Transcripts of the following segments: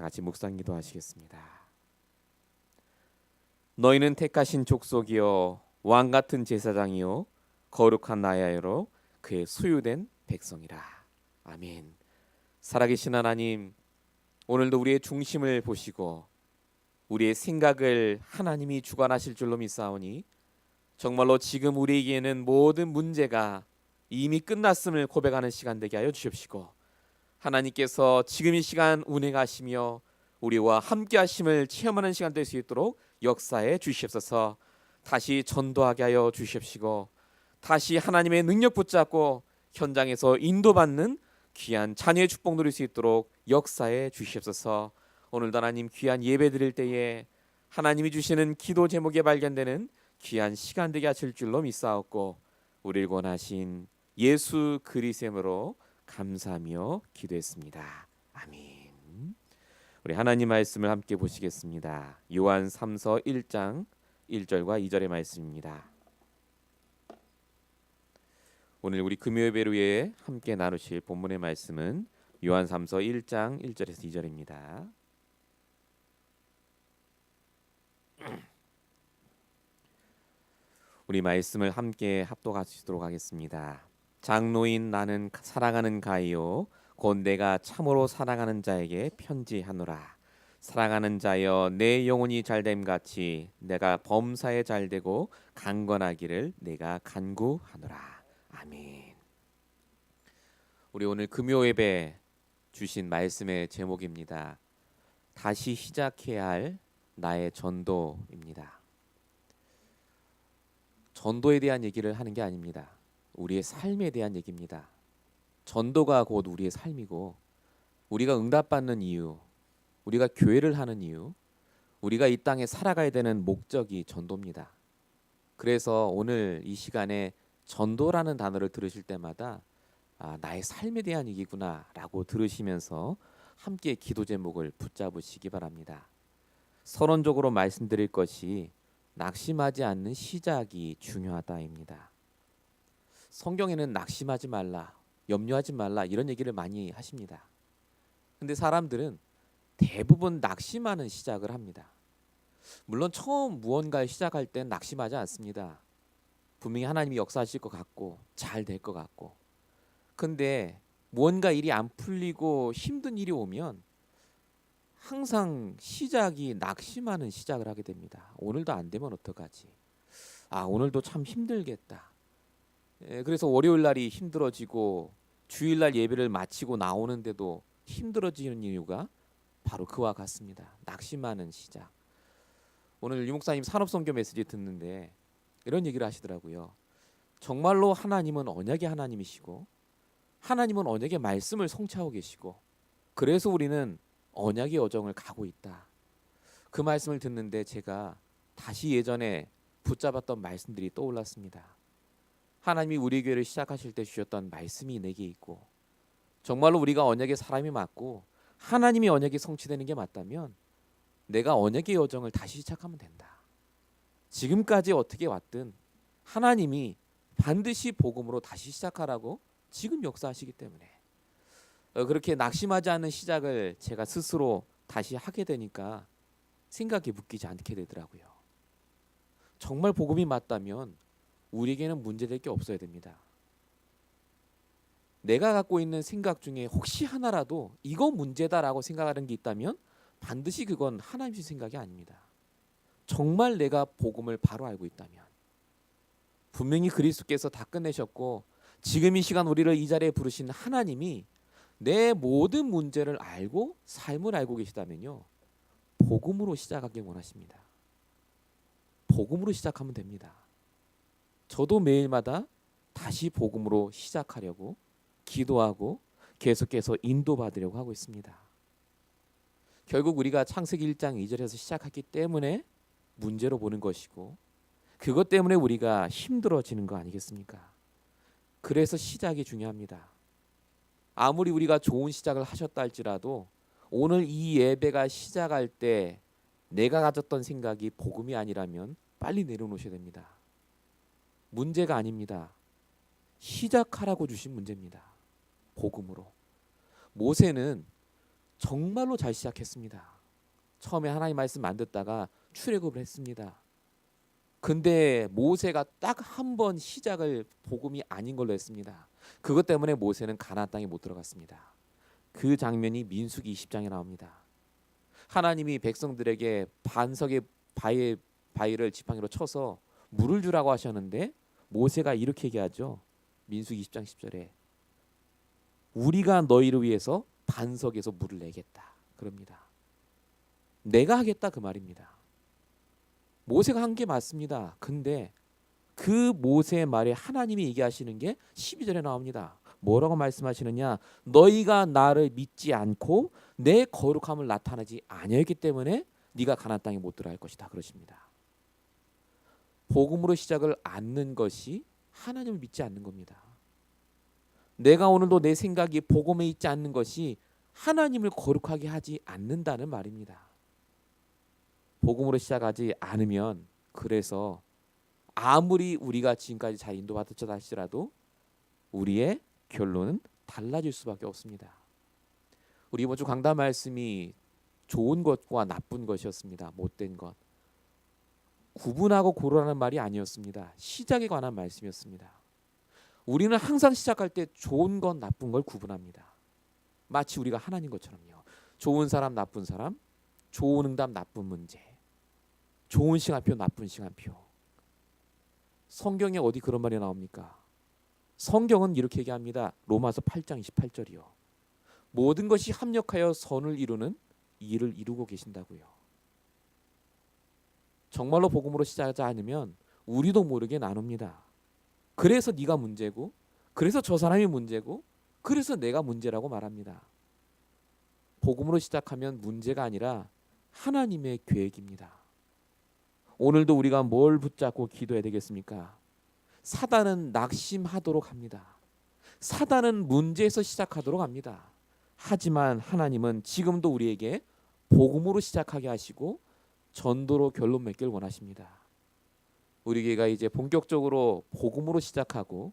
다 같이 묵상 기도하시겠습니다. 너희는 택하신 족속이요 왕 같은 제사장이요 거룩한 나라요 그의 소유된 백성이라. 아멘. 살아계신 하나님, 오늘도 우리의 중심을 보시고 우리의 생각을 하나님이 주관하실 줄로 믿사오니 정말로 지금 우리에게는 모든 문제가 이미 끝났음을 고백하는 시간 되게 하여 주십시고, 하나님께서 지금 이 시간 운행하시며 우리와 함께 하심을 체험하는 시간 될 수 있도록 역사해 주시옵소서. 다시 전도하게 하여 주십시고, 다시 하나님의 능력 붙잡고 현장에서 인도받는 귀한 자녀의 축복 누릴 수 있도록 역사해 주시옵소서. 오늘도 하나님 귀한 예배 드릴 때에 하나님이 주시는 기도 제목에 발견되는 귀한 시간 되게 하실 줄로 믿사옵고, 우리를 권하신 예수 그리스도로 감사하며 기도했습니다. 아멘. 우리 하나님 말씀을 함께 보시겠습니다. 요한 3서 1장 1절과 2절의 말씀입니다. 오늘 우리 금요예배로에 함께 나누실 본문의 말씀은 요한 3서 1장 1절에서 2절입니다. 우리 말씀을 함께 합독하시도록 하겠습니다. 장로인 나는 사랑하는 가이요 곧 내가 참으로 사랑하는 자에게 편지하노라. 사랑하는 자여, 내 영혼이 잘됨 같이 내가 범사에 잘되고 강건하기를 내가 간구하노라. 아멘. 우리 오늘 금요 예배 주신 말씀의 제목입니다. 다시 시작해야 할 나의 전도입니다. 전도에 대한 얘기를 하는 게 아닙니다. 우리의 삶에 대한 얘기입니다. 전도가 곧 우리의 삶이고, 우리가 응답받는 이유, 우리가 교회를 하는 이유, 우리가 이 땅에 살아가야 되는 목적이 전도입니다. 그래서 오늘 이 시간에 전도라는 단어를 들으실 때마다 나의 삶에 대한 얘기구나 라고 들으시면서 함께 기도 제목을 붙잡으시기 바랍니다. 서론적으로 말씀드릴 것이 낙심하지 않는 시작이 중요하다입니다. 성경에는 낙심하지 말라, 염려하지 말라 이런 얘기를 많이 하십니다. 근데 사람들은 대부분 낙심하는 시작을 합니다. 물론 처음 무언가를 시작할 땐 낙심하지 않습니다. 분명히 하나님이 역사하실 것 같고 잘 될 것 같고, 근데 무언가 일이 안 풀리고 힘든 일이 오면 항상 시작이 낙심하는 시작을 하게 됩니다. 오늘도 안 되면 어떡하지? 오늘도 참 힘들겠다. 그래서 월요일 날이 힘들어지고 주일날 예배를 마치고 나오는데도 힘들어지는 이유가 바로 그와 같습니다. 낙심하는 시작. 오늘 유 목사님 산업선교 메시지 듣는데 이런 얘기를 하시더라고요. 정말로 하나님은 언약의 하나님이시고 하나님은 언약의 말씀을 성취하고 계시고, 그래서 우리는 언약의 여정을 가고 있다. 그 말씀을 듣는데 제가 다시 예전에 붙잡았던 말씀들이 떠올랐습니다. 하나님이 우리 교회를 시작하실 때 주셨던 말씀이 내게 있고, 정말로 우리가 언약의 사람이 맞고 하나님이 언약이 성취되는 게 맞다면 내가 언약의 여정을 다시 시작하면 된다. 지금까지 어떻게 왔든 하나님이 반드시 복음으로 다시 시작하라고 지금 역사하시기 때문에 그렇게 낙심하지 않는 시작을 제가 스스로 다시 하게 되니까 생각이 묶이지 않게 되더라고요. 정말 복음이 맞다면 우리에게는 문제될 게 없어야 됩니다. 내가 갖고 있는 생각 중에 혹시 하나라도 이거 문제다라고 생각하는 게 있다면 반드시 그건 하나님의 생각이 아닙니다. 정말 내가 복음을 바로 알고 있다면, 분명히 그리스도께서 다 끝내셨고 지금 이 시간 우리를 이 자리에 부르신 하나님이 내 모든 문제를 알고 삶을 알고 계시다면요, 복음으로 시작하길 원하십니다. 복음으로 시작하면 됩니다. 저도 매일마다 다시 복음으로 시작하려고 기도하고 계속해서 인도받으려고 하고 있습니다. 결국 우리가 창세기 1장 2절에서 시작했기 때문에 문제로 보는 것이고, 그것 때문에 우리가 힘들어지는 거 아니겠습니까? 그래서 시작이 중요합니다. 아무리 우리가 좋은 시작을 하셨다 할지라도 오늘 이 예배가 시작할 때 내가 가졌던 생각이 복음이 아니라면 빨리 내려놓으셔야 됩니다. 문제가 아닙니다. 시작하라고 주신 문제입니다. 복음으로. 모세는 정말로 잘 시작했습니다. 처음에 하나님 말씀 안 듣다가 출애굽을 했습니다. 근데 모세가 딱 한 번 시작을 복음이 아닌 걸로 했습니다. 그것 때문에 모세는 가나안 땅에 못 들어갔습니다. 그 장면이 민수기 20장에 나옵니다. 하나님이 백성들에게 반석의 바위를 지팡이로 쳐서 물을 주라고 하셨는데 모세가 이렇게 얘기하죠. 민수기 20장 10절에 우리가 너희를 위해서 반석에서 물을 내겠다. 그럽니다. 내가 하겠다 그 말입니다. 모세가 한 게 맞습니다. 근데 그 모세의 말에 하나님이 얘기하시는 게 12절에 나옵니다. 뭐라고 말씀하시느냐? 너희가 나를 믿지 않고 내 거룩함을 나타내지 아니했기 때문에 네가 가나안 땅에 못 들어갈 것이다 그러십니다. 복음으로 시작을 않는 것이 하나님을 믿지 않는 겁니다. 내가 오늘도 내 생각이 복음에 있지 않는 것이 하나님을 거룩하게 하지 않는다는 말입니다. 복음으로 시작하지 않으면 그래서 아무리 우리가 지금까지 잘 인도받았다 할지라도 우리의 결론은 달라질 수밖에 없습니다. 우리 이번 주 강단 말씀이 좋은 것과 나쁜 것이었습니다. 못된 것. 구분하고 고르라는 말이 아니었습니다. 시작에 관한 말씀이었습니다. 우리는 항상 시작할 때 좋은 것 나쁜 걸 구분합니다. 마치 우리가 하나님 것처럼요. 좋은 사람 나쁜 사람, 좋은 응답 나쁜 문제, 좋은 시간표 나쁜 시간표. 성경에 어디 그런 말이 나옵니까? 성경은 이렇게 얘기합니다. 로마서 8장 28절이요. 모든 것이 합력하여 선을 이루는 일을 이루고 계신다고요. 정말로 복음으로 시작하지 않으면 우리도 모르게 나눕니다. 그래서 네가 문제고, 그래서 저 사람이 문제고, 그래서 내가 문제라고 말합니다. 복음으로 시작하면 문제가 아니라 하나님의 계획입니다. 오늘도 우리가 뭘 붙잡고 기도해야 되겠습니까? 사단은 낙심하도록 합니다. 사단은 문제에서 시작하도록 합니다. 하지만 하나님은 지금도 우리에게 복음으로 시작하게 하시고 전도로 결론 맺길 원하십니다. 우리 교회가 이제 본격적으로 복음으로 시작하고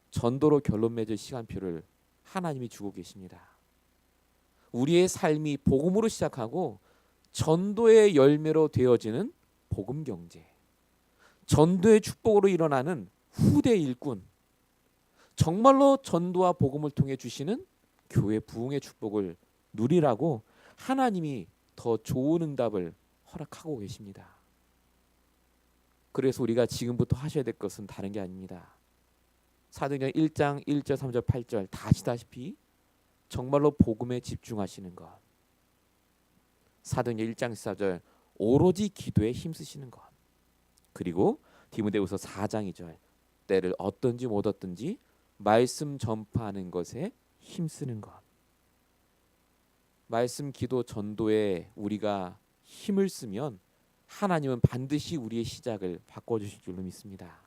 전도로 결론 맺을 시간표를 하나님이 주고 계십니다. 우리의 삶이 복음으로 시작하고 전도의 열매로 되어지는 복음 경제, 전도의 축복으로 일어나는 후대 일꾼, 정말로 전도와 복음을 통해 주시는 교회 부흥의 축복을 누리라고 하나님이 더 좋은 응답을 허락하고 계십니다. 그래서 우리가 지금부터 하셔야 될 것은 다른 게 아닙니다. 사도행전 1장 1절 3절 8절 다 아시다시피 정말로 복음에 집중하시는 것. 사도행전 1장 14절 오로지 기도에 힘쓰시는 것. 그리고 디모데후서 4장 2절 때를 얻든지 못 얻든지 말씀 전파하는 것에 힘쓰는 것. 말씀 기도 전도에 우리가 힘을 쓰면 하나님은 반드시 우리의 시작을 바꿔주실 줄로 믿습니다.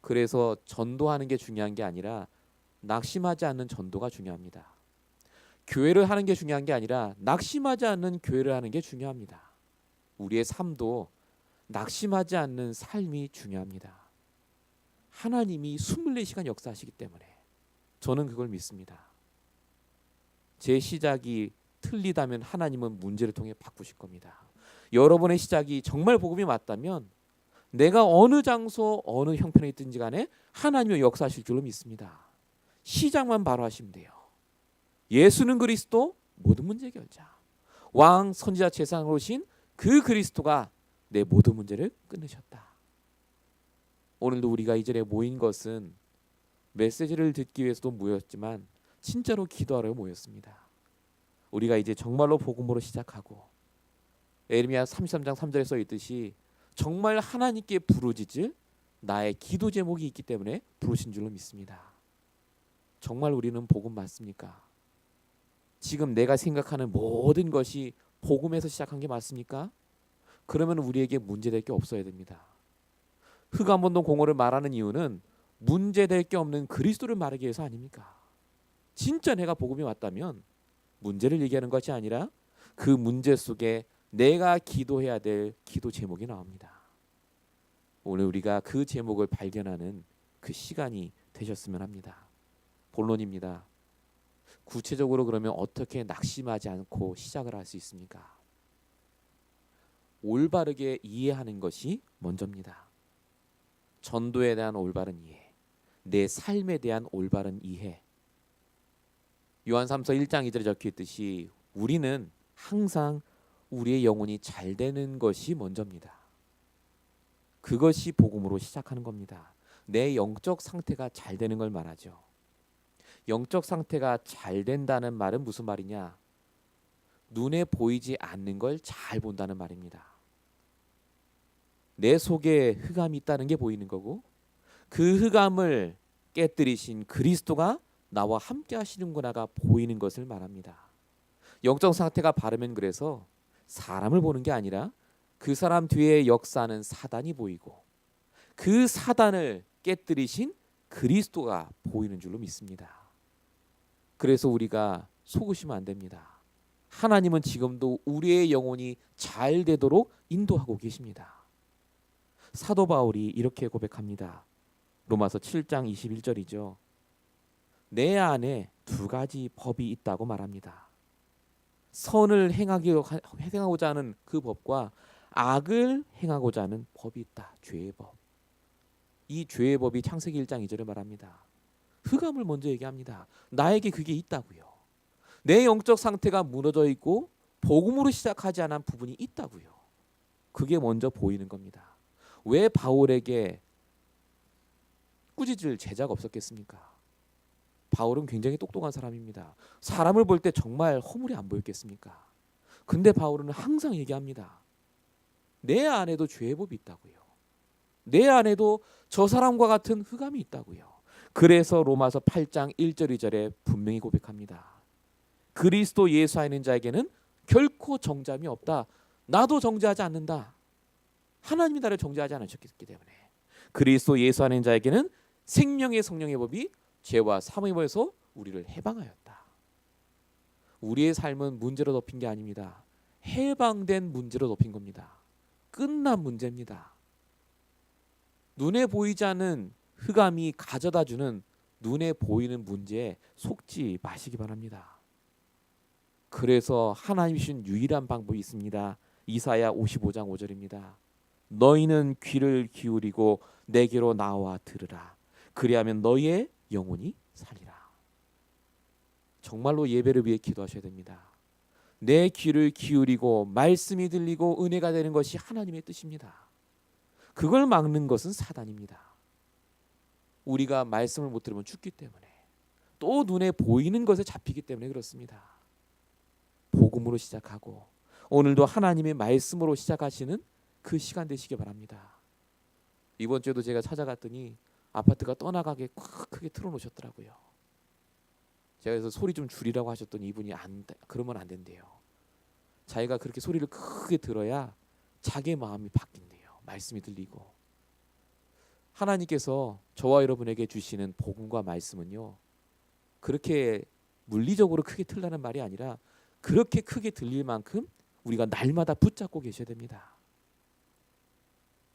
그래서 전도하는 게 중요한 게 아니라 낙심하지 않는 전도가 중요합니다. 교회를 하는 게 중요한 게 아니라 낙심하지 않는 교회를 하는 게 중요합니다. 우리의 삶도 낙심하지 않는 삶이 중요합니다. 하나님이 24시간 역사하시기 때문에 저는 그걸 믿습니다. 제 시작이 틀리다면 하나님은 문제를 통해 바꾸실 겁니다. 여러분의 시작이 정말 복음이 맞다면 내가 어느 장소 어느 형편에 있든지 간에 하나님의 역사하실 줄로 믿습니다. 시작만 바로 하시면 돼요. 예수는 그리스도 모든 문제 해결자. 왕 선지자 제사장으로 오신 그 그리스도가 내 모든 문제를 끊으셨다. 오늘도 우리가 이 자리에 모인 것은 메시지를 듣기 위해서도 모였지만 진짜로 기도하러 모였습니다. 우리가 이제 정말로 복음으로 시작하고 에레미야 33장 3절에 써 있듯이 정말 하나님께 부르짖을 나의 기도 제목이 있기 때문에 부르신 줄로 믿습니다. 정말 우리는 복음 맞습니까? 지금 내가 생각하는 모든 것이 복음에서 시작한 게 맞습니까? 그러면 우리에게 문제될 게 없어야 됩니다. 흑암운동 공허를 말하는 이유는 문제될 게 없는 그리스도를 말하기 위해서 아닙니까? 진짜 내가 복음이 맞다면 문제를 얘기하는 것이 아니라 그 문제 속에 내가 기도해야 될 기도 제목이 나옵니다. 오늘 우리가 그 제목을 발견하는 그 시간이 되셨으면 합니다. 본론입니다. 구체적으로 그러면 어떻게 낙심하지 않고 시작을 할 수 있습니까? 올바르게 이해하는 것이 먼저입니다. 전도에 대한 올바른 이해, 내 삶에 대한 올바른 이해. 요한 3서 1장 2절에 적혀 있듯이 우리는 항상 우리의 영혼이 잘 되는 것이 먼저입니다. 그것이 복음으로 시작하는 겁니다. 내 영적 상태가 잘 되는 걸 말하죠. 영적 상태가 잘 된다는 말은 무슨 말이냐? 눈에 보이지 않는 걸 잘 본다는 말입니다. 내 속에 흑암이 있다는 게 보이는 거고, 그 흑암을 깨뜨리신 그리스도가 나와 함께 하시는구나가 보이는 것을 말합니다. 영적 상태가 바르면 그래서 사람을 보는 게 아니라 그 사람 뒤에 역사하는 사단이 보이고, 그 사단을 깨뜨리신 그리스도가 보이는 줄로 믿습니다. 그래서 우리가 속으시면 안 됩니다. 하나님은 지금도 우리의 영혼이 잘 되도록 인도하고 계십니다. 사도 바울이 이렇게 고백합니다. 로마서 7장 21절이죠. 내 안에 두 가지 법이 있다고 말합니다. 선을 행하고자 하는 그 법과 악을 행하고자 하는 법이 있다. 죄의 법. 이 죄의 법이 창세기 1장 2절에 말합니다. 흑암을 먼저 얘기합니다. 나에게 그게 있다고요. 내 영적 상태가 무너져 있고 복음으로 시작하지 않은 부분이 있다고요. 그게 먼저 보이는 겁니다. 왜 바울에게 꾸짖을 제자가 없었겠습니까? 바울은 굉장히 똑똑한 사람입니다. 사람을 볼 때 정말 허물이 안 보였겠습니까? 근데 바울은 항상 얘기합니다. 내 안에도 죄의 법이 있다고요. 내 안에도 저 사람과 같은 흑암이 있다고요. 그래서 로마서 8장 1절 2절에 분명히 고백합니다. 그리스도 예수 안에 있는 자에게는 결코 정죄함이 없다. 나도 정죄하지 않는다. 하나님이 나를 정죄하지 않으셨기 때문에. 그리스도 예수 안에 있는 자에게는 생명의 성령의 법이 죄와 사망의 법에서 우리를 해방하였다. 우리의 삶은 문제로 덮인 게 아닙니다. 해방된 문제로 덮인 겁니다. 끝난 문제입니다. 눈에 보이지 않는 흑암이 가져다주는 눈에 보이는 문제에 속지 마시기 바랍니다. 그래서 하나님이 주신 유일한 방법이 있습니다. 이사야 55장 5절입니다. 너희는 귀를 기울이고 내게로 나와 들으라. 그리하면 너희의 영혼이 살리라. 정말로 예배를 위해 기도하셔야 됩니다. 내 귀를 기울이고 말씀이 들리고 은혜가 되는 것이 하나님의 뜻입니다. 그걸 막는 것은 사단입니다. 우리가 말씀을 못 들으면 죽기 때문에, 또 눈에 보이는 것에 잡히기 때문에 그렇습니다. 복음으로 시작하고 오늘도 하나님의 말씀으로 시작하시는 그 시간 되시기 바랍니다. 이번 주에도 제가 찾아갔더니 아파트가 떠나가게 크게 틀어놓으셨더라고요. 제가 그래서 소리 좀 줄이라고 하셨더니 이분이 그러면 안 된대요. 자기가 그렇게 소리를 크게 들어야 자기의 마음이 바뀐대요. 말씀이 들리고. 하나님께서 저와 여러분에게 주시는 복음과 말씀은요, 그렇게 물리적으로 크게 틀라는 말이 아니라 그렇게 크게 들릴 만큼 우리가 날마다 붙잡고 계셔야 됩니다.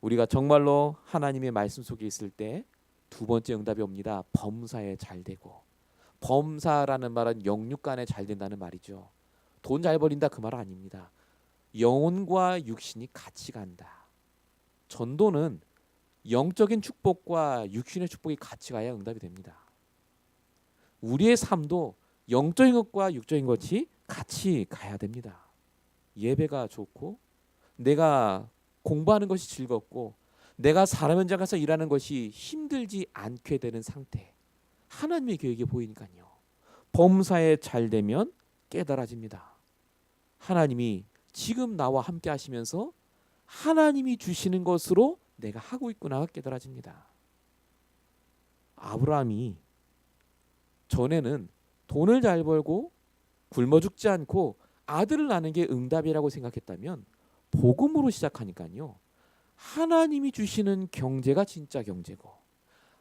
우리가 정말로 하나님의 말씀 속에 있을 때 두 번째 응답이 옵니다. 범사에 잘 되고. 범사라는 말은 영육 간에 잘 된다는 말이죠. 돈 잘 벌린다 그 말 아닙니다. 영혼과 육신이 같이 간다. 전도는 영적인 축복과 육신의 축복이 같이 가야 응답이 됩니다. 우리의 삶도 영적인 것과 육적인 것이 같이 가야 됩니다. 예배가 좋고 내가 공부하는 것이 즐겁고 내가 사람 현장 가서 일하는 것이 힘들지 않게 되는 상태, 하나님의 계획이 보이니까요. 범사에 잘 되면 깨달아집니다. 하나님이 지금 나와 함께 하시면서 하나님이 주시는 것으로 내가 하고 있구나가 깨달아집니다. 아브라함이 전에는 돈을 잘 벌고 굶어 죽지 않고 아들을 낳는 게 응답이라고 생각했다면 복음으로 시작하니까요. 하나님이 주시는 경제가 진짜 경제고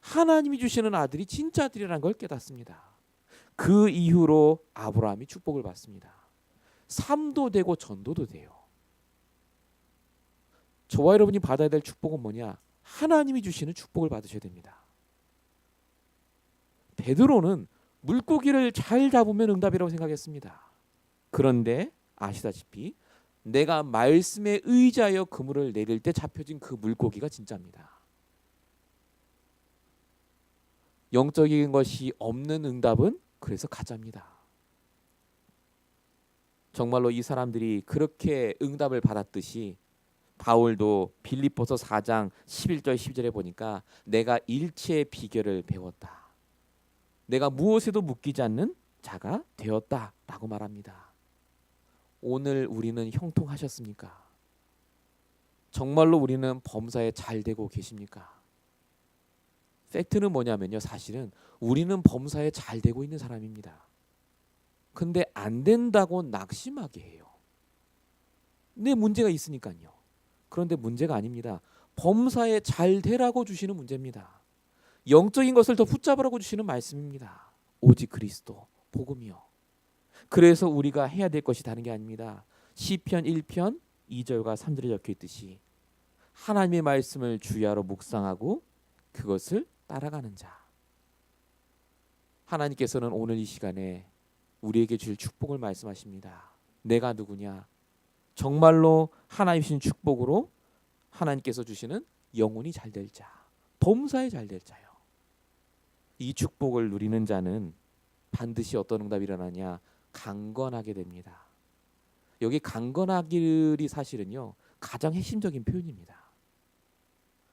하나님이 주시는 아들이 진짜 아들이라는 걸 깨닫습니다. 그 이후로 아브라함이 축복을 받습니다. 삶도 되고 전도도 돼요. 저와 여러분이 받아야 될 축복은 뭐냐? 하나님이 주시는 축복을 받으셔야 됩니다. 베드로는 물고기를 잘 잡으면 응답이라고 생각했습니다. 그런데 아시다시피 내가 말씀에 의지하여 그물을 내릴 때 잡혀진 그 물고기가 진짜입니다. 영적인 것이 없는 응답은 그래서 가짜입니다. 정말로 이 사람들이 그렇게 응답을 받았듯이 바울도 빌립보서 4장 11절 12절에 보니까 내가 일체의 비결을 배웠다. 내가 무엇에도 묶이지 않는 자가 되었다라고 말합니다. 오늘 우리는 형통하셨습니까? 정말로 우리는 범사에 잘 되고 계십니까? 팩트는 뭐냐면요. 사실은 우리는 범사에 잘 되고 있는 사람입니다. 근데 안 된다고 낙심하게 해요. 내 문제가 있으니까요. 그런데 문제가 아닙니다. 범사에 잘 되라고 주시는 문제입니다. 영적인 것을 더 붙잡으라고 주시는 말씀입니다. 오직 그리스도, 복음이요. 그래서 우리가 해야 될 것이 다른 게 아닙니다. 시편 1편 2절과 3절에 적혀 있듯이 하나님의 말씀을 주야로 묵상하고 그것을 따라가는 자. 하나님께서는 오늘 이 시간에 우리에게 줄 축복을 말씀하십니다. 내가 누구냐? 정말로 하나님 주신 축복으로 하나님께서 주시는 영혼이 잘 될 자, 범사에 잘 될 자요. 이 축복을 누리는 자는 반드시 어떤 응답이 일어나냐? 강건하게 됩니다. 여기 강건하기를 사실은요 가장 핵심적인 표현입니다.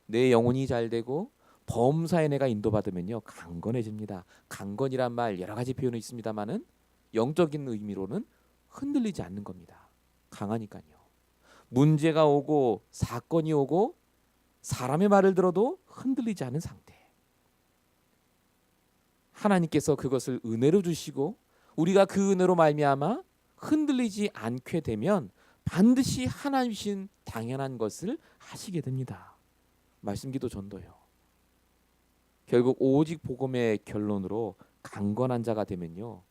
내 영혼이 잘 되고 범사에 내가 인도받으면요 강건해집니다. 강건이란 말 여러 가지 표현이 있습니다만은 영적인 의미로는 흔들리지 않는 겁니다. 강하니까요. 문제가 오고 사건이 오고 사람의 말을 들어도 흔들리지 않은 상태. 하나님께서 그것을 은혜로 주시고 우리가 그 은혜로 말미암아 흔들리지 않게 되면 반드시 하나님이신 당연한 것을 하시게 됩니다. 말씀기도 전도요. 결국 오직 복음의 결론으로 강건한 자가 되면요.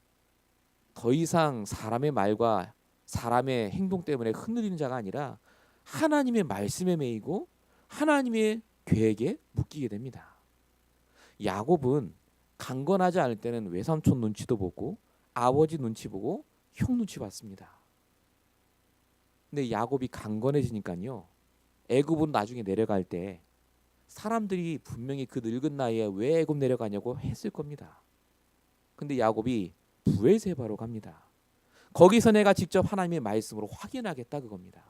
더 이상 사람의 말과 사람의 행동 때문에 흔들리는 자가 아니라 하나님의 말씀에 매이고 하나님의 계획에 묶이게 됩니다. 야곱은 강건하지 않을 때는 외삼촌 눈치도 보고 아버지 눈치 보고 형 눈치 봤습니다. 근데 야곱이 강건해지니까요. 애굽은 나중에 내려갈 때 사람들이 분명히 그 늙은 나이에 왜 애굽 내려가냐고 했을 겁니다. 근데 야곱이 브엘세바로 갑니다. 거기서 내가 직접 하나님의 말씀으로 확인하겠다 그겁니다.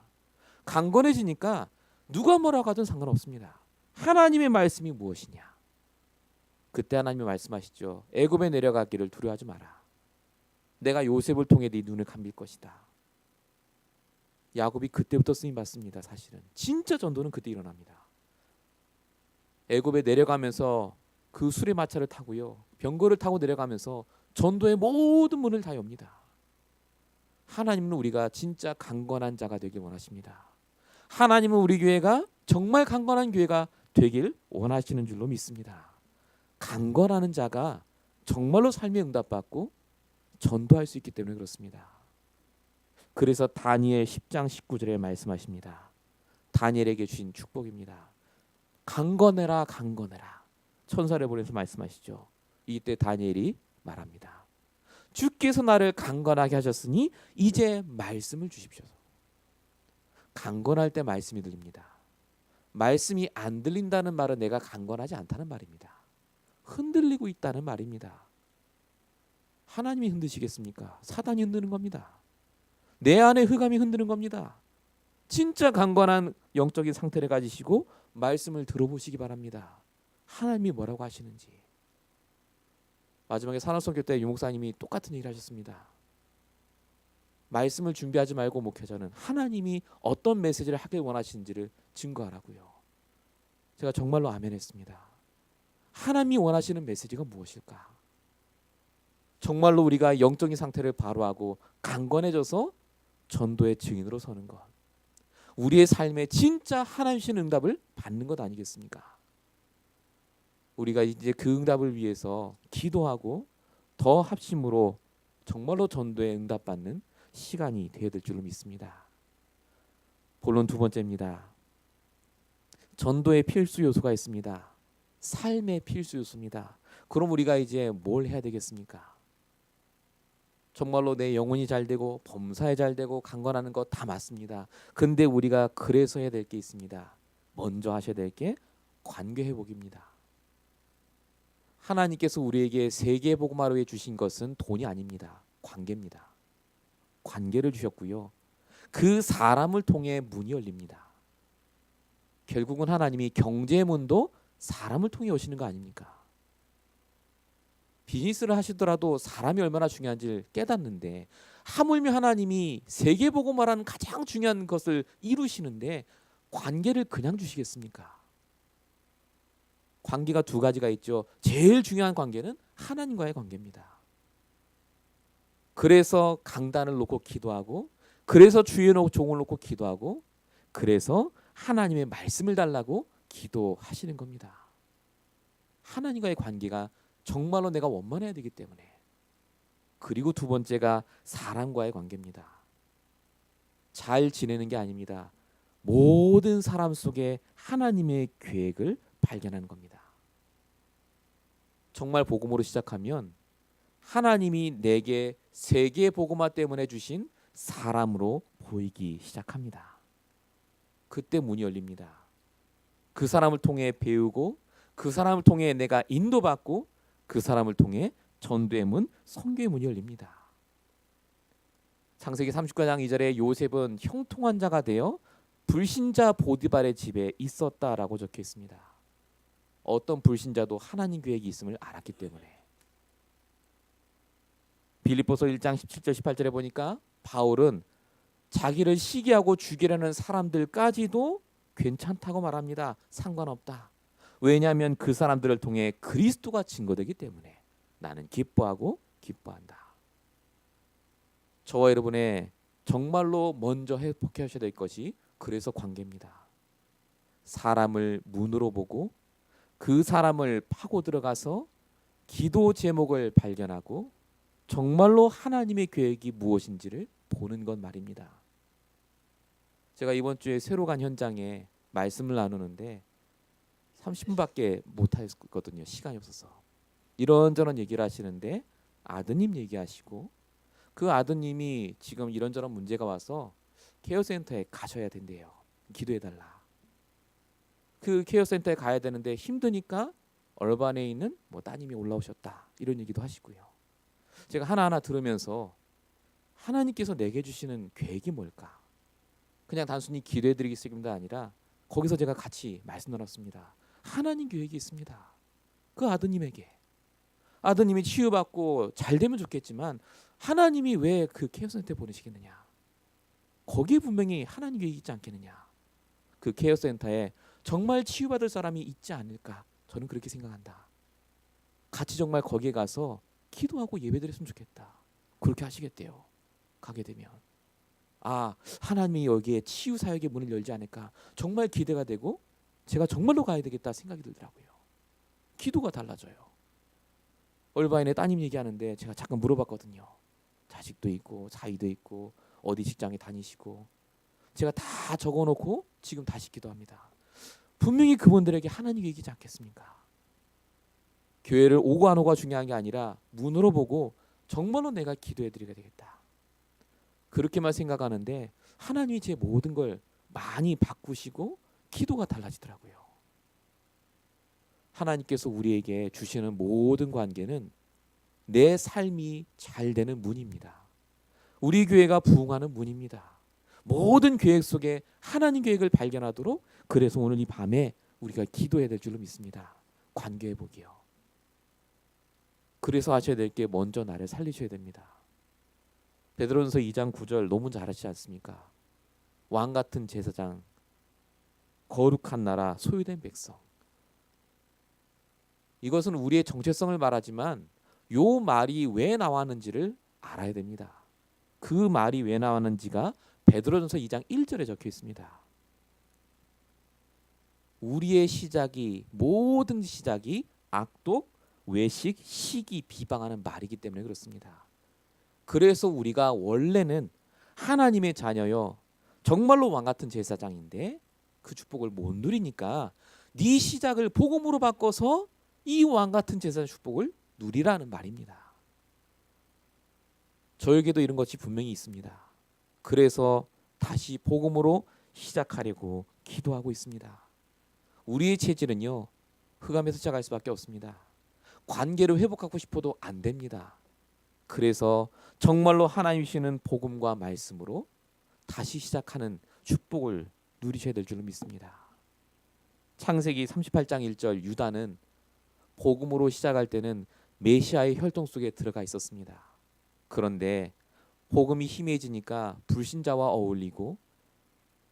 강건해지니까 누가 뭐라고 하든 상관없습니다. 하나님의 말씀이 무엇이냐. 그때 하나님이 말씀하시죠. 애굽에 내려가기를 두려워하지 마라. 내가 요셉을 통해 네 눈을 감길 것이다. 야곱이 그때부터 쓰임 받습니다. 사실은 진짜 전도는 그때 일어납니다. 애굽에 내려가면서 그 수레마차를 타고요. 병거를 타고 내려가면서 전도의 모든 문을 다 엽니다. 하나님은 우리가 진짜 강건한 자가 되길 원하십니다. 하나님은 우리 교회가 정말 강건한 교회가 되길 원하시는 줄로 믿습니다. 강건하는 자가 정말로 삶에 응답받고 전도할 수 있기 때문에 그렇습니다. 그래서 다니엘 10장 19절에 말씀하십니다. 다니엘에게 주신 축복입니다. 강건해라 강건해라. 천사를 보내서 말씀하시죠. 이때 다니엘이 말합니다. 주께서 나를 강건하게 하셨으니 이제 말씀을 주십시오. 강건할 때 말씀이 들립니다. 말씀이 안 들린다는 말은 내가 강건하지 않다는 말입니다. 흔들리고 있다는 말입니다. 하나님이 흔드시겠습니까? 사단이 흔드는 겁니다. 내 안에 흑암이 흔드는 겁니다. 진짜 강건한 영적인 상태를 가지시고 말씀을 들어보시기 바랍니다. 하나님이 뭐라고 하시는지. 마지막에 산업선교 때 유목사님이 똑같은 얘기를 하셨습니다. 말씀을 준비하지 말고 목회자는 하나님이 어떤 메시지를 하길 원하시는지를 증거하라고요. 제가 정말로 아멘했습니다. 하나님이 원하시는 메시지가 무엇일까? 정말로 우리가 영적인 상태를 바로하고 강건해져서 전도의 증인으로 서는 것. 우리의 삶에 진짜 하나님이신 응답을 받는 것 아니겠습니까? 우리가 이제 그 응답을 위해서 기도하고 더 합심으로 정말로 전도에 응답받는 시간이 되어야 될 줄로 믿습니다. 본론 두 번째입니다. 전도의 필수 요소가 있습니다. 삶의 필수 요소입니다. 그럼 우리가 이제 뭘 해야 되겠습니까? 정말로 내 영혼이 잘 되고 범사에 잘 되고 강건하는 거 다 맞습니다. 근데 우리가 그래서 해야 될 게 있습니다. 먼저 하셔야 될 게 관계 회복입니다. 하나님께서 우리에게 세계 복음화로 해 주신 것은 돈이 아닙니다. 관계입니다. 관계를 주셨고요. 그 사람을 통해 문이 열립니다. 결국은 하나님이 경제의 문도 사람을 통해 오시는 거 아닙니까? 비즈니스를 하시더라도 사람이 얼마나 중요한지를 깨닫는데 하물며 하나님이 세계 복음화라는 가장 중요한 것을 이루시는데 관계를 그냥 주시겠습니까? 관계가 두 가지가 있죠. 제일 중요한 관계는 하나님과의 관계입니다. 그래서 강단을 놓고 기도하고, 그래서 주의 종을 놓고 기도하고, 그래서 하나님의 말씀을 달라고 기도하시는 겁니다. 하나님과의 관계가 정말로 내가 원만해야 되기 때문에. 그리고 두 번째가 사람과의 관계입니다. 잘 지내는 게 아닙니다. 모든 사람 속에 하나님의 계획을 발견하는 겁니다. 정말 복음으로 시작하면 하나님이 내게 세계 복음화 때문에 주신 사람으로 보이기 시작합니다. 그때 문이 열립니다. 그 사람을 통해 배우고, 그 사람을 통해 내가 인도받고, 그 사람을 통해 전도의 문, 선교의 문이 열립니다. 창세기 39장 2절에 요셉은 형통한 자가 되어 불신자 보디발의 집에 있었다라고 적혀 있습니다. 어떤 불신자도 하나님 계획이 있음을 알았기 때문에. 빌립보서 1장 17절 18절에 보니까 바울은 자기를 시기하고 죽이려는 사람들까지도 괜찮다고 말합니다. 상관없다. 왜냐하면 그 사람들을 통해 그리스도가 증거되기 때문에 나는 기뻐하고 기뻐한다. 저와 여러분의 정말로 먼저 회복해 하셔야 될 것이 그래서 관계입니다. 사람을 문으로 보고 그 사람을 파고 들어가서 기도 제목을 발견하고 정말로 하나님의 계획이 무엇인지를 보는 것 말입니다. 제가 이번 주에 새로 간 현장에 말씀을 나누는데 30분밖에 못 했거든요. 시간이 없어서. 이런저런 얘기를 하시는데 아드님 얘기하시고, 그 아드님이 지금 이런저런 문제가 와서 케어센터에 가셔야 된대요. 기도해달라. 그 케어센터에 가야 되는데 힘드니까 얼반에 있는 따님이 올라오셨다, 이런 얘기도 하시고요. 제가 하나하나 들으면서 하나님께서 내게 주시는 계획이 뭘까? 그냥 단순히 기도해드리겠습니다 아니라 거기서 제가 같이 말씀 나눴습니다. 하나님 계획이 있습니다. 그 아드님에게. 아드님이 치유받고 잘 되면 좋겠지만 하나님이 왜 그 케어센터에 보내시겠느냐? 거기에 분명히 하나님 계획이 있지 않겠느냐? 그 케어센터에 정말 치유받을 사람이 있지 않을까? 저는 그렇게 생각한다. 같이 정말 거기에 가서 기도하고 예배드렸으면 좋겠다. 그렇게 하시겠대요. 가게 되면. 하나님이 여기에 치유 사역의 문을 열지 않을까? 정말 기대가 되고 제가 정말로 가야 되겠다 생각이 들더라고요. 기도가 달라져요. 얼바인의 따님 얘기하는데 제가 잠깐 물어봤거든요. 자식도 있고 사위도 있고 어디 직장에 다니시고, 제가 다 적어놓고 지금 다시 기도합니다. 분명히 그분들에게 하나님 계획이지 않겠습니까? 교회를 오고 안 오고가 중요한 게 아니라 문으로 보고 정말로 내가 기도해드리게 되겠다. 그렇게만 생각하는데 하나님이 제 모든 걸 많이 바꾸시고 기도가 달라지더라고요. 하나님께서 우리에게 주시는 모든 관계는 내 삶이 잘 되는 문입니다. 우리 교회가 부흥하는 문입니다. 모든 계획 속에 하나님 계획을 발견하도록, 그래서 오늘 이 밤에 우리가 기도해야 될 줄로 믿습니다. 관계 회복이요. 그래서 하셔야 될 게 먼저 나를 살리셔야 됩니다. 베드로전서 2장 9절 너무 잘 아시지 않습니까? 왕 같은 제사장, 거룩한 나라, 소유된 백성. 이것은 우리의 정체성을 말하지만 요 말이 왜 나왔는지를 알아야 됩니다. 그 말이 왜 나왔는지가 베드로전서 2장 1절에 적혀 있습니다. 우리의 시작이, 모든 시작이 악독, 외식, 시기, 비방하는 말이기 때문에 그렇습니다. 그래서 우리가 원래는 하나님의 자녀여, 정말로 왕 같은 제사장인데 그 축복을 못 누리니까 네 시작을 복음으로 바꿔서 이 왕 같은 제사장 축복을 누리라는 말입니다. 저에게도 이런 것이 분명히 있습니다. 그래서 다시 복음으로 시작하려고 기도하고 있습니다. 우리의 체질은요, 흑암에서 시작할 수밖에 없습니다. 관계를 회복하고 싶어도 안 됩니다. 그래서 정말로 하나님 주시는 복음과 말씀으로 다시 시작하는 축복을 누리셔야 될 줄로 믿습니다. 창세기 38장 1절, 유다는 복음으로 시작할 때는 메시아의 혈통 속에 들어가 있었습니다. 그런데 복음이 희미해지니까 불신자와 어울리고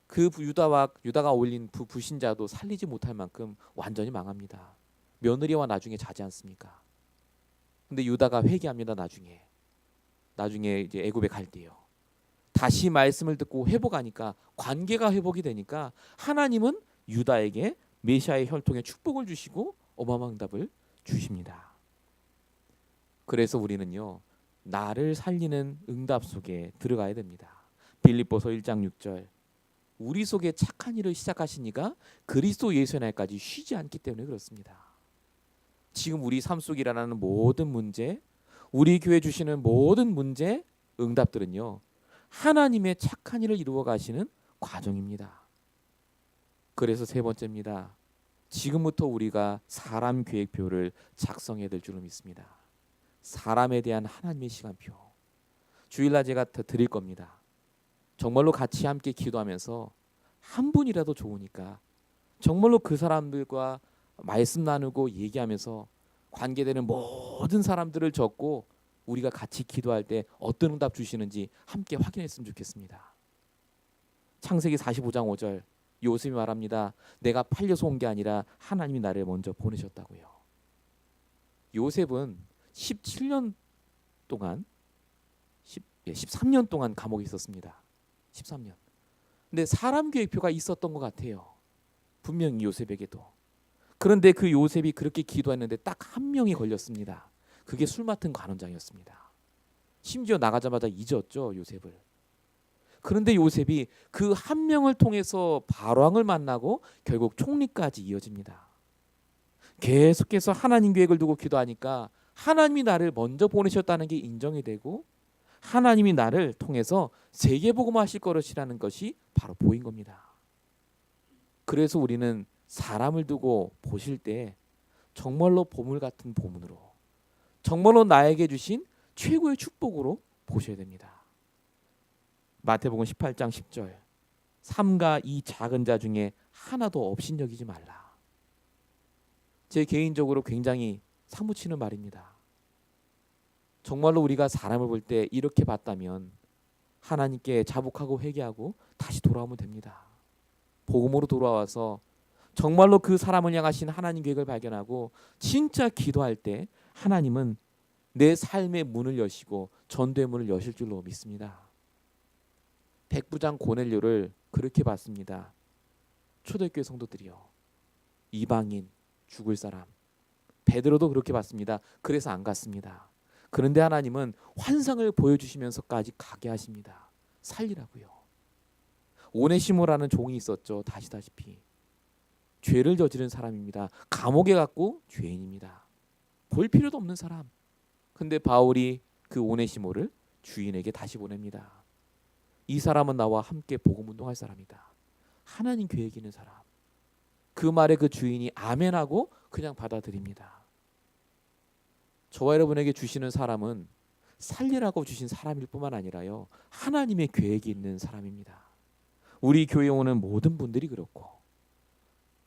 그 유다가 어울린 불신자도 살리지 못할 만큼 완전히 망합니다. 며느리와 나중에 자지 않습니까? 근데 유다가 회개합니다. 나중에 이제 애굽에 갈 때요. 다시 말씀을 듣고 회복하니까, 관계가 회복이 되니까 하나님은 유다에게 메시아의 혈통에 축복을 주시고 어마어마한 응답을 주십니다. 그래서 우리는요, 나를 살리는 응답 속에 들어가야 됩니다. 빌립보서 1장 6절, 우리 속에 착한 일을 시작하시니가 그리스도 예수의 날까지 쉬지 않기 때문에 그렇습니다. 지금 우리 삶 속에 일어나는 모든 문제, 우리 교회 주시는 모든 문제, 응답들은요, 하나님의 착한 일을 이루어 가시는 과정입니다. 그래서 세 번째입니다. 지금부터 우리가 사람 계획표를 작성해야 될 줄로 믿습니다. 사람에 대한 하나님의 시간표. 주일날 제가 더 드릴 겁니다. 정말로 같이 함께 기도하면서 한 분이라도 좋으니까 정말로 그 사람들과 말씀 나누고 얘기하면서 관계되는 모든 사람들을 적고 우리가 같이 기도할 때 어떤 응답 주시는지 함께 확인했으면 좋겠습니다. 창세기 45장 5절, 요셉이 말합니다. 내가 팔려서 온 게 아니라 하나님이 나를 먼저 보내셨다고요. 요셉은 17년 동안 13년 동안 감옥에 있었습니다. 13년. 근데 사람 계획표가 있었던 것 같아요. 분명히 요셉에게도. 그런데 그 요셉이 그렇게 기도했는데 딱 한 명이 걸렸습니다. 그게 술 맡은 관원장이었습니다. 심지어 나가자마자 잊었죠, 요셉을. 그런데 요셉이 그 한 명을 통해서 바로왕을 만나고 결국 총리까지 이어집니다. 계속해서 하나님 계획을 두고 기도하니까 하나님이 나를 먼저 보내셨다는 게 인정이 되고 하나님이 나를 통해서 세계복음화 하실 것이라는 것이 바로 보인 겁니다. 그래서 우리는 사람을 두고 보실 때 정말로 보물 같은 보문으로, 정말로 나에게 주신 최고의 축복으로 보셔야 됩니다. 마태복음 18장 10절, 삼가 이 작은 자 중에 하나도 업신여기지 말라. 제 개인적으로 굉장히 사무치는 말입니다. 정말로 우리가 사람을 볼 때 이렇게 봤다면 하나님께 자복하고 회개하고 다시 돌아오면 됩니다. 복음으로 돌아와서 정말로 그 사람을 향하신 하나님 계획을 발견하고 진짜 기도할 때 하나님은 내 삶의 문을 여시고 전도의 문을 여실 줄로 믿습니다. 백부장 고넬료를 그렇게 봤습니다. 초대교회 성도들이요, 이방인, 죽을 사람. 베드로도 그렇게 봤습니다. 그래서 안 갔습니다. 그런데 하나님은 환상을 보여주시면서까지 가게 하십니다. 살리라고요. 오네시모라는 종이 있었죠. 다시다시피 죄를 저지른 사람입니다. 감옥에 갔고 죄인입니다. 볼 필요도 없는 사람. 근데 바울이 그 오네시모를 주인에게 다시 보냅니다. 이 사람은 나와 함께 복음 운동할 사람이다. 하나님 계획이 있는 사람. 그 말에 그 주인이 아멘하고 그냥 받아들입니다. 저와 여러분에게 주시는 사람은 살리라고 주신 사람일 뿐만 아니라요, 하나님의 계획이 있는 사람입니다. 우리 교회에 오는 모든 분들이 그렇고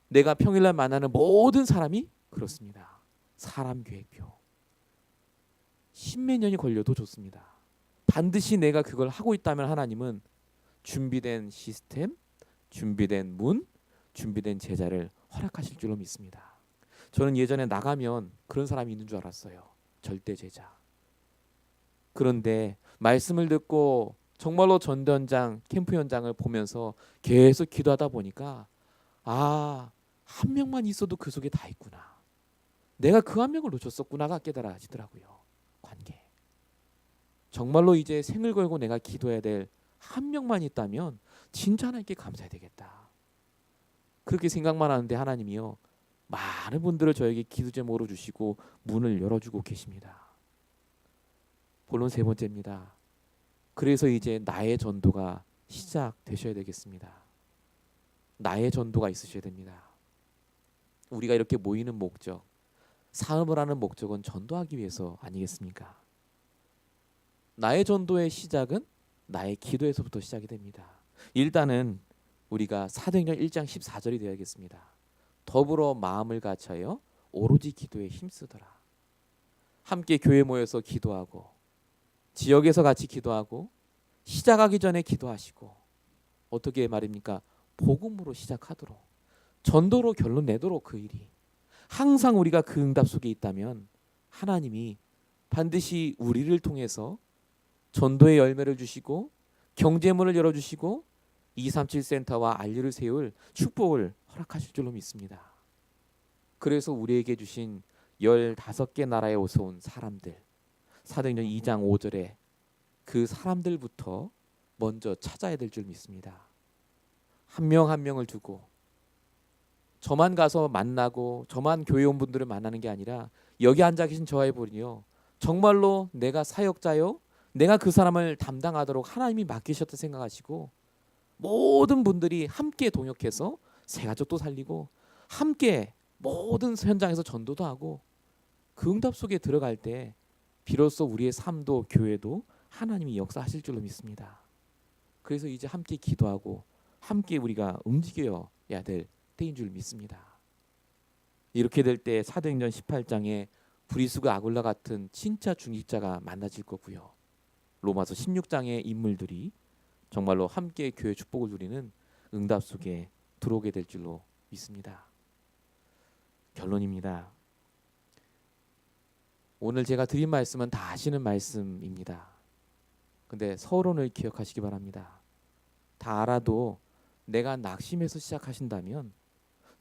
내가 평일날 만나는 모든 사람이 그렇습니다. 사람 계획표. 십몇 년이 걸려도 좋습니다. 반드시 내가 그걸 하고 있다면 하나님은 준비된 시스템, 준비된 문, 준비된 제자를 허락하실 줄로 믿습니다. 저는 예전에 나가면 그런 사람이 있는 줄 알았어요. 절대 제자. 그런데 말씀을 듣고 정말로 전도 현장, 캠프 현장을 보면서 계속 기도하다 보니까 한 명만 있어도 그 속에 다 있구나. 내가 그 한 명을 놓쳤었구나가 깨달아지더라고요. 관계. 정말로 이제 생을 걸고 내가 기도해야 될 한 명만 있다면 진짜 하나님께 감사해야 되겠다. 그렇게 생각만 하는데 하나님이요, 많은 분들을 저에게 기도 제목으로 주시고 문을 열어주고 계십니다. 본론 세 번째입니다. 그래서 이제 나의 전도가 시작되셔야 되겠습니다. 나의 전도가 있으셔야 됩니다. 우리가 이렇게 모이는 목적, 사업을 하는 목적은 전도하기 위해서 아니겠습니까? 나의 전도의 시작은 나의 기도에서부터 시작이 됩니다. 일단은 우리가 사도행전 1장 14절이 되어야겠습니다. 더불어 마음을 같이하여 오로지 기도에 힘쓰더라. 함께 교회 모여서 기도하고 지역에서 같이 기도하고 시작하기 전에 기도하시고 어떻게 말입니까? 복음으로 시작하도록 전도로 결론 내도록 그 일이 항상 우리가 그 응답 속에 있다면 하나님이 반드시 우리를 통해서 전도의 열매를 주시고 경제문을 열어주시고 237 센터와 알리를 세울 축복을 허락하실 줄로 믿습니다. 그래서 우리에게 주신 15개 나라에 오서온 사람들 사도행전 2장 5절에 그 사람들부터 먼저 찾아야 될 줄 믿습니다. 한 명 한 명을 두고 저만 가서 만나고 저만 교회 온 분들을 만나는 게 아니라 여기 앉아 계신 저와 보니요 정말로 내가 사역자요 내가 그 사람을 담당하도록 하나님이 맡기셨다 생각하시고 모든 분들이 함께 동역해서 새 가족도 살리고 함께 모든 현장에서 전도도 하고 그 응답 속에 들어갈 때 비로소 우리의 삶도 교회도 하나님이 역사하실 줄로 믿습니다. 그래서 이제 함께 기도하고 함께 우리가 움직여야 될 때인 줄 믿습니다. 이렇게 될 때 사도행전 18장에 브리스과 아굴라 같은 진짜 중직자가 만나질 거고요. 로마서 16장의 인물들이 정말로 함께 교회 축복을 누리는 응답 속에 들어오게 될 줄로 믿습니다. 결론입니다. 오늘 제가 드린 말씀은 다 아시는 말씀입니다. 근데 서론을 기억하시기 바랍니다. 다 알아도 내가 낙심해서 시작하신다면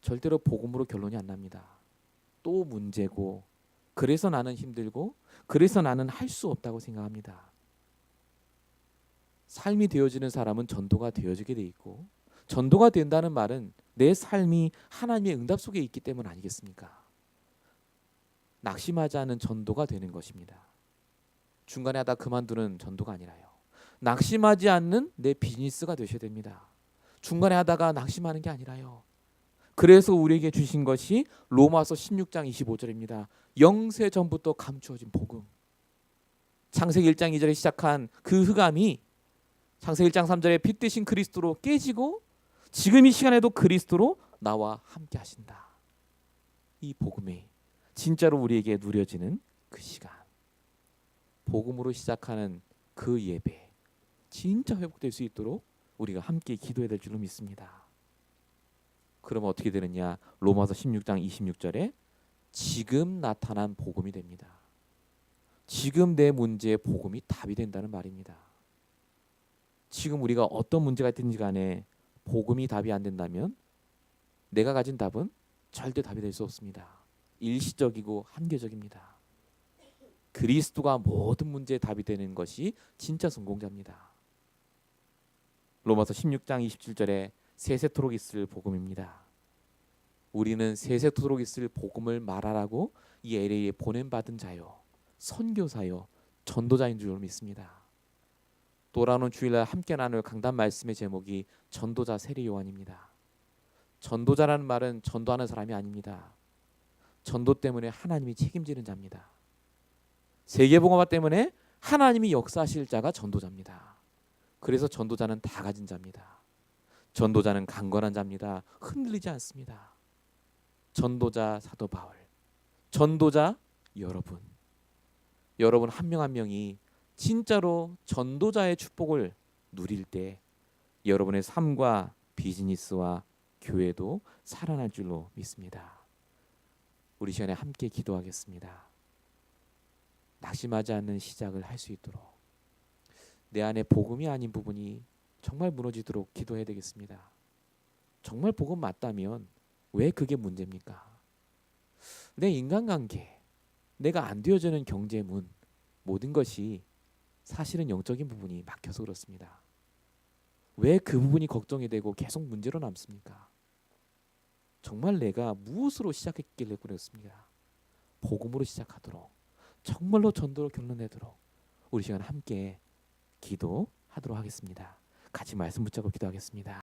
절대로 복음으로 결론이 안 납니다. 또 문제고 그래서 나는 힘들고 그래서 나는 할 수 없다고 생각합니다. 삶이 되어지는 사람은 전도가 되어지게 돼 있고 전도가 된다는 말은 내 삶이 하나님의 응답 속에 있기 때문 아니겠습니까? 낙심하지 않은 전도가 되는 것입니다. 중간에 하다 그만두는 전도가 아니라요. 낙심하지 않는 내 비즈니스가 되셔야 됩니다. 중간에 하다가 낙심하는 게 아니라요. 그래서 우리에게 주신 것이 로마서 16장 25절입니다. 영세 전부터 감추어진 복음. 창세기 1장 2절에 시작한 그 흑암이 창세기 1장 3절에 빛 대신 그리스도로 깨지고 지금 이 시간에도 그리스도로 나와 함께 하신다. 이 복음이 진짜로 우리에게 누려지는 그 시간. 복음으로 시작하는 그 예배 진짜 회복될 수 있도록 우리가 함께 기도해야 될 줄로 믿습니다. 그럼 어떻게 되느냐? 로마서 16장 26절에 지금 나타난 복음이 됩니다. 지금 내 문제의 복음이 답이 된다는 말입니다. 지금 우리가 어떤 문제가 있든지 간에 복음이 답이 안 된다면 내가 가진 답은 절대 답이 될 수 없습니다. 일시적이고 한계적입니다. 그리스도가 모든 문제의 답이 되는 것이 진짜 성공자입니다. 로마서 16장 27절에 세세토록 있을 복음입니다. 우리는 세세토록 있을 복음을 말하라고 이 LA에 보냄받은 자요, 선교사요, 전도자인 줄 믿습니다. 돌아오는 주일날 함께 나눌 강단 말씀의 제목이 전도자 세례 요한입니다. 전도자라는 말은 전도하는 사람이 아닙니다. 전도 때문에 하나님이 책임지는 자입니다. 세계복음화 때문에 하나님이 역사하실 자가 전도자입니다. 그래서 전도자는 다 가진 자입니다. 전도자는 강건한 자입니다. 흔들리지 않습니다. 전도자 사도 바울, 전도자 여러분 한 명 한 명이 진짜로 전도자의 축복을 누릴 때 여러분의 삶과 비즈니스와 교회도 살아날 줄로 믿습니다. 우리 시간에 함께 기도하겠습니다. 낙심하지 않는 시작을 할 수 있도록 내 안에 복음이 아닌 부분이 정말 무너지도록 기도해야 되겠습니다. 정말 복음 맞다면 왜 그게 문제입니까? 내 인간관계, 내가 안 되어지는 경제문, 모든 것이 사실은 영적인 부분이 막혀서 그렇습니다. 왜 그 부분이 걱정이 되고 계속 문제로 남습니까? 정말 내가 무엇으로 시작했길래 그랬습니까? 복음으로 시작하도록 정말로 전도로 결론내도록 우리 시간 함께 기도하도록 하겠습니다. 같이 말씀 붙잡고 기도하겠습니다.